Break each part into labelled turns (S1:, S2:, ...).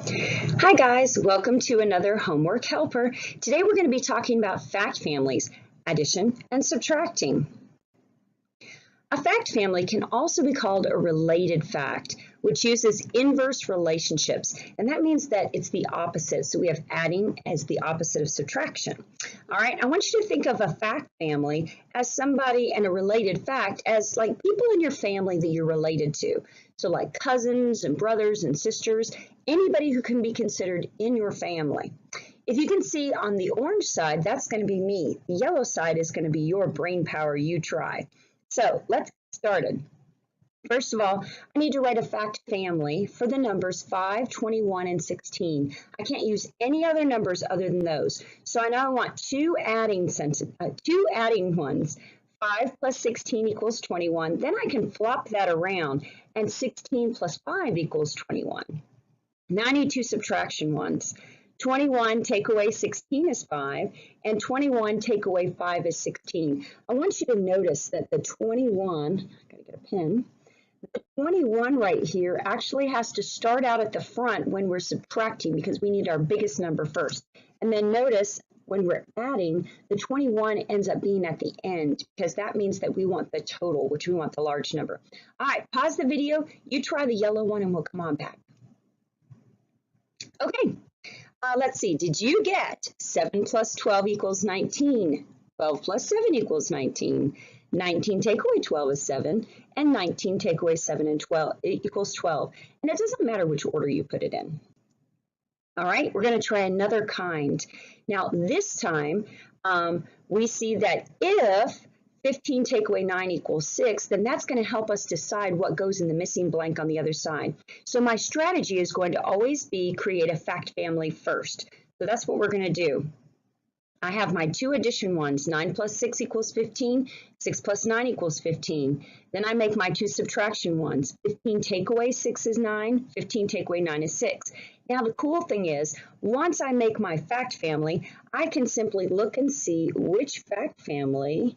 S1: Hi guys, welcome to another Homework Helper. Today we're going to be talking about fact families, addition and subtracting. A fact family can also be called a related fact, which uses inverse relationships, and that means that it's the opposite. So we have adding as the opposite of subtraction. All right, I want you to think of a fact family as somebody, and a related fact as like people in your family that you're related to. So like cousins and brothers and sisters, anybody who can be considered in your family. If you can see on the orange side, that's going to be me. The yellow side is going to be your brain power. You try. So let's get started. First of all, I need to write a fact family for the numbers 5, 21, and 16. I can't use any other numbers other than those. So I now want two adding ones. 5 plus 16 equals 21. Then I can flop that around, and 16 plus 5 equals 21. Now I need two subtraction ones. 21 take away 16 is 5, and 21 take away 5 is 16. I want you to notice that the 21, I gotta get a pen, the 21 right here actually has to start out at the front when we're subtracting because we need our biggest number first. And then notice when we're adding, the 21 ends up being at the end because that means that we want the total, which we want the large number. All right, pause the video, you try the yellow one and we'll come on back. Okay. Let's see, did you get 7 plus 12 equals 19? 12 plus 7 equals 19. 19 take away 12 is 7, and 19 take away 7 and 12 equals 12. And it doesn't matter which order you put it in. All right, we're going to try another kind. Now, this time, we see that if 15 take away 9 equals 6, then that's going to help us decide what goes in the missing blank on the other side. So my strategy is going to always be create a fact family first. So that's what we're going to do. I have my two addition ones, 9 plus 6 equals 15, 6 plus 9 equals 15. Then I make my two subtraction ones. 15 take away 6 is 9, 15 take away 9 is 6. Now the cool thing is, once I make my fact family, I can simply look and see which fact family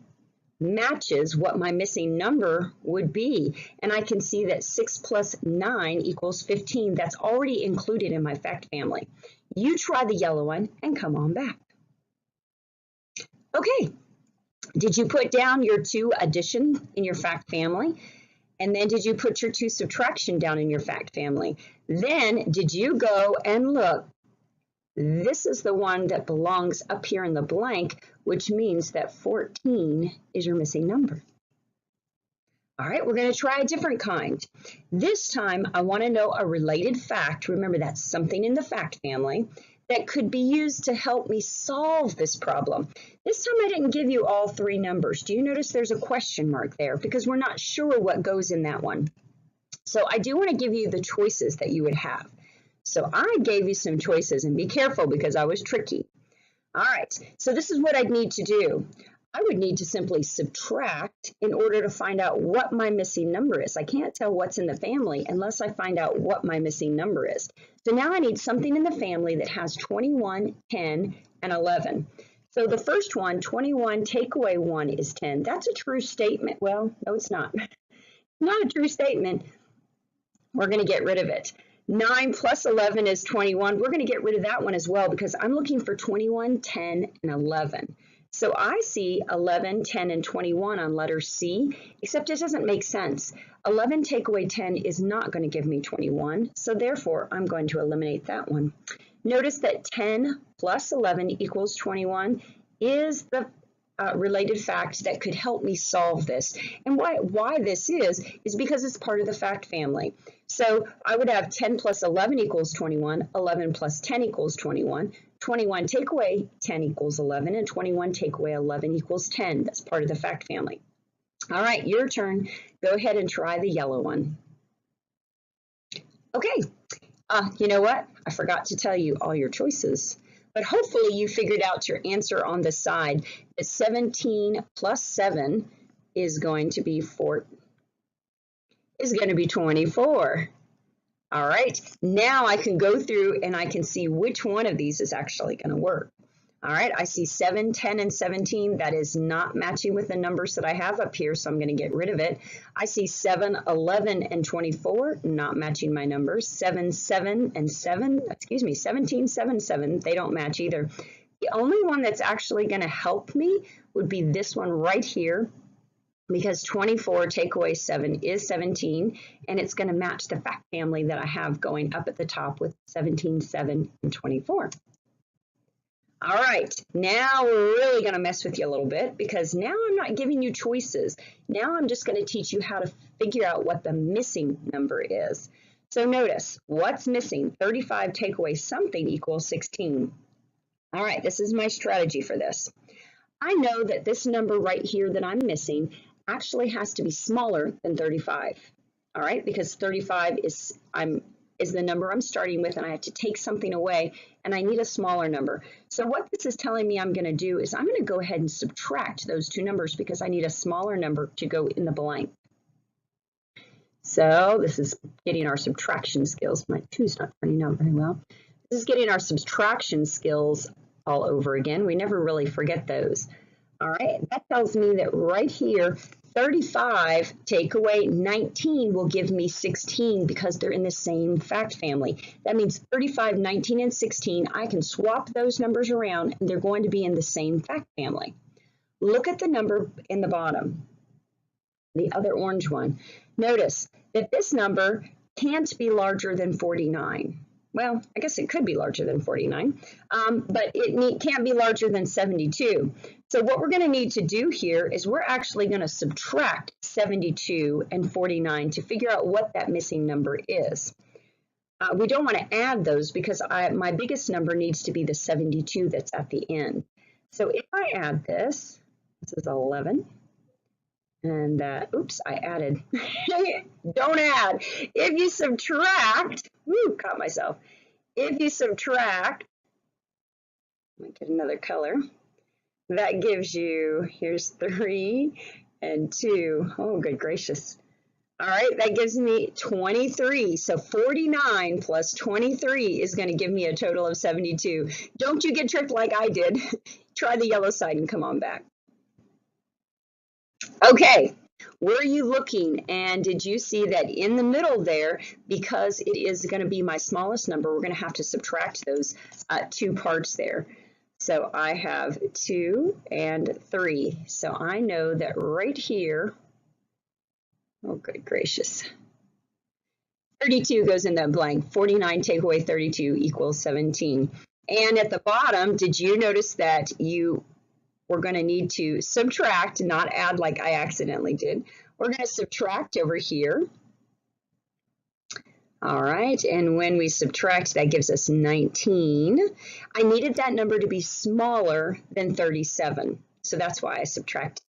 S1: matches what my missing number would be. And I can see that 6 plus 9 equals 15. That's already included in my fact family. You try the yellow one and come on back. Okay, did you put down your two addition in your fact family? And then did you put your two subtraction down in your fact family? Then did you go and look? This is the one that belongs up here in the blank, which means that 14 is your missing number. All right, we're going to try a different kind. This time, I want to know a related fact. Remember, that's something in the fact family that could be used to help me solve this problem. This time, I didn't give you all three numbers. Do you notice there's a question mark there? Because we're not sure what goes in that one. So I do want to give you the choices that you would have. So I gave you some choices, and be careful because I was tricky. All right, so this is what I'd need to do. I would need to simply subtract in order to find out what my missing number is. I can't tell what's in the family unless I find out what my missing number is. So now I need something in the family that has 21, 10, and 11. So the first one, 21 take away 1 is 10. That's a true statement. Well, no, it's not. Not a true statement. We're going to get rid of it. 9 plus 11 is 21. We're going to get rid of that one as well because I'm looking for 21, 10, and 11. So I see 11, 10, and 21 on letter C, except it doesn't make sense. 11 take away 10 is not going to give me 21, so therefore I'm going to eliminate that one. Notice that 10 plus 11 equals 21 is the related fact that could help me solve this. And why this is because it's part of the fact family. So I would have 10 plus 11 equals 21, 11 plus 10 equals 21, 21 take away 10 equals 11, and 21 take away 11 equals 10. That's part of the fact family. All right, your turn. Go ahead and try the yellow one. Okay, you know what? I forgot to tell you all your choices. But hopefully you figured out your answer on the side that 17 plus 7 is going to be 24. All right, now I can go through and I can see which one of these is actually going to work. All right, I see 7, 10, and 17. That is not matching with the numbers that I have up here, so I'm going to get rid of it. I see 7, 11, and 24, not matching my numbers. 7, 7, and 7, 17, 7, 7, they don't match either. The only one that's actually going to help me would be this one right here, because 24 take away 7 is 17, and it's going to match the fact family that I have going up at the top with 17, 7, and 24. All right, now we're really going to mess with you a little bit, because now I'm not giving you choices. Now I'm just going to teach you how to figure out what the missing number is. So notice, what's missing? 35 take away something equals 16. All right, this is my strategy for this. I know that this number right here that I'm missing actually has to be smaller than 35. All right, because 35 is the number I'm starting with, and I have to take something away, and I need a smaller number. So what this is telling me I'm going to do is I'm going to go ahead and subtract those two numbers because I need a smaller number to go in the blank. So this is getting our subtraction skills. My 2's not turning out very well. This is getting our subtraction skills all over again. We never really forget those. All right, that tells me that right here, 35 take away 19 will give me 16 because they're in the same fact family. That means 35, 19, and 16, I can swap those numbers around and they're going to be in the same fact family. Look at the number in the bottom, the other orange one. Notice that this number can't be larger than 49. Well, I guess it could be larger than 49, but it can't be larger than 72. So what we're going to need to do here is we're actually going to subtract 72 and 49 to figure out what that missing number is. We don't want to add those because my biggest number needs to be the 72 that's at the end. So if I add this is 11. And oops, I added. Don't add. If you subtract, caught myself. If you subtract, I might get another color. That gives you, here's 3 and 2. Oh, good gracious. All right, that gives me 23. So 49 plus 23 is going to give me a total of 72. Don't you get tricked like I did. Try the yellow side and come on back. Okay, were you looking, and did you see that in the middle there, because it is going to be my smallest number, we're going to have to subtract those two parts there. So I have 2 and 3. So I know that right here, oh good gracious, 32 goes in that blank. 49 take away 32 equals 17. And at the bottom, did you notice that we're going to need to subtract, not add like I accidentally did. We're going to subtract over here. All right, and when we subtract, that gives us 19. I needed that number to be smaller than 37, so that's why I subtracted.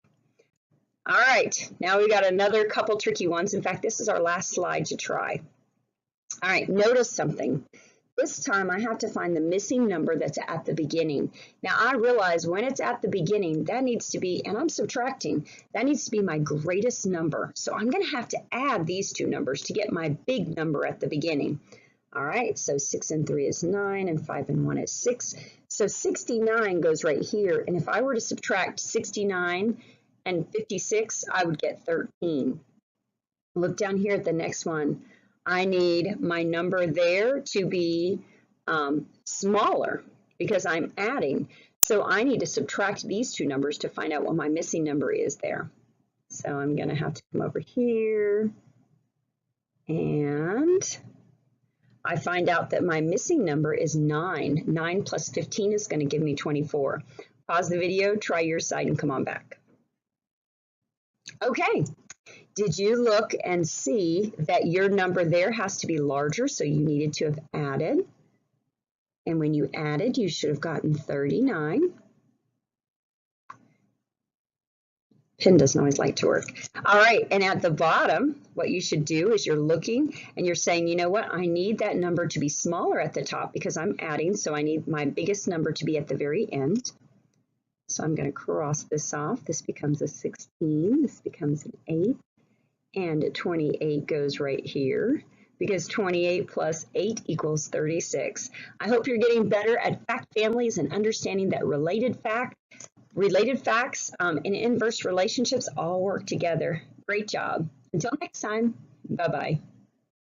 S1: All right, now we got another couple tricky ones. In fact, this is our last slide to try. All right, notice something. This time I have to find the missing number that's at the beginning. Now I realize when it's at the beginning, that needs to be, and I'm subtracting, that needs to be my greatest number. So I'm going to have to add these two numbers to get my big number at the beginning. All right, so 6 and 3 is 9, and 5 and 1 is 6. So 69 goes right here, and if I were to subtract 69 and 56, I would get 13. Look down here at the next one. I need my number there to be smaller because I'm adding. So I need to subtract these two numbers to find out what my missing number is there. So I'm going to have to come over here, and I find out that my missing number is 9. 9 plus 15 is going to give me 24. Pause the video, try your side, and come on back. Okay. Did you look and see that your number there has to be larger, so you needed to have added? And when you added, you should have gotten 39. Pen doesn't always like to work. All right, and at the bottom, what you should do is you're looking and you're saying, you know what, I need that number to be smaller at the top because I'm adding, so I need my biggest number to be at the very end. So I'm going to cross this off. This becomes a 16. This becomes an 8. And 28 goes right here. because 28 plus 8 equals 36. I hope you're getting better at fact families and understanding that related facts and inverse relationships all work together. Great job. Until next time, bye-bye.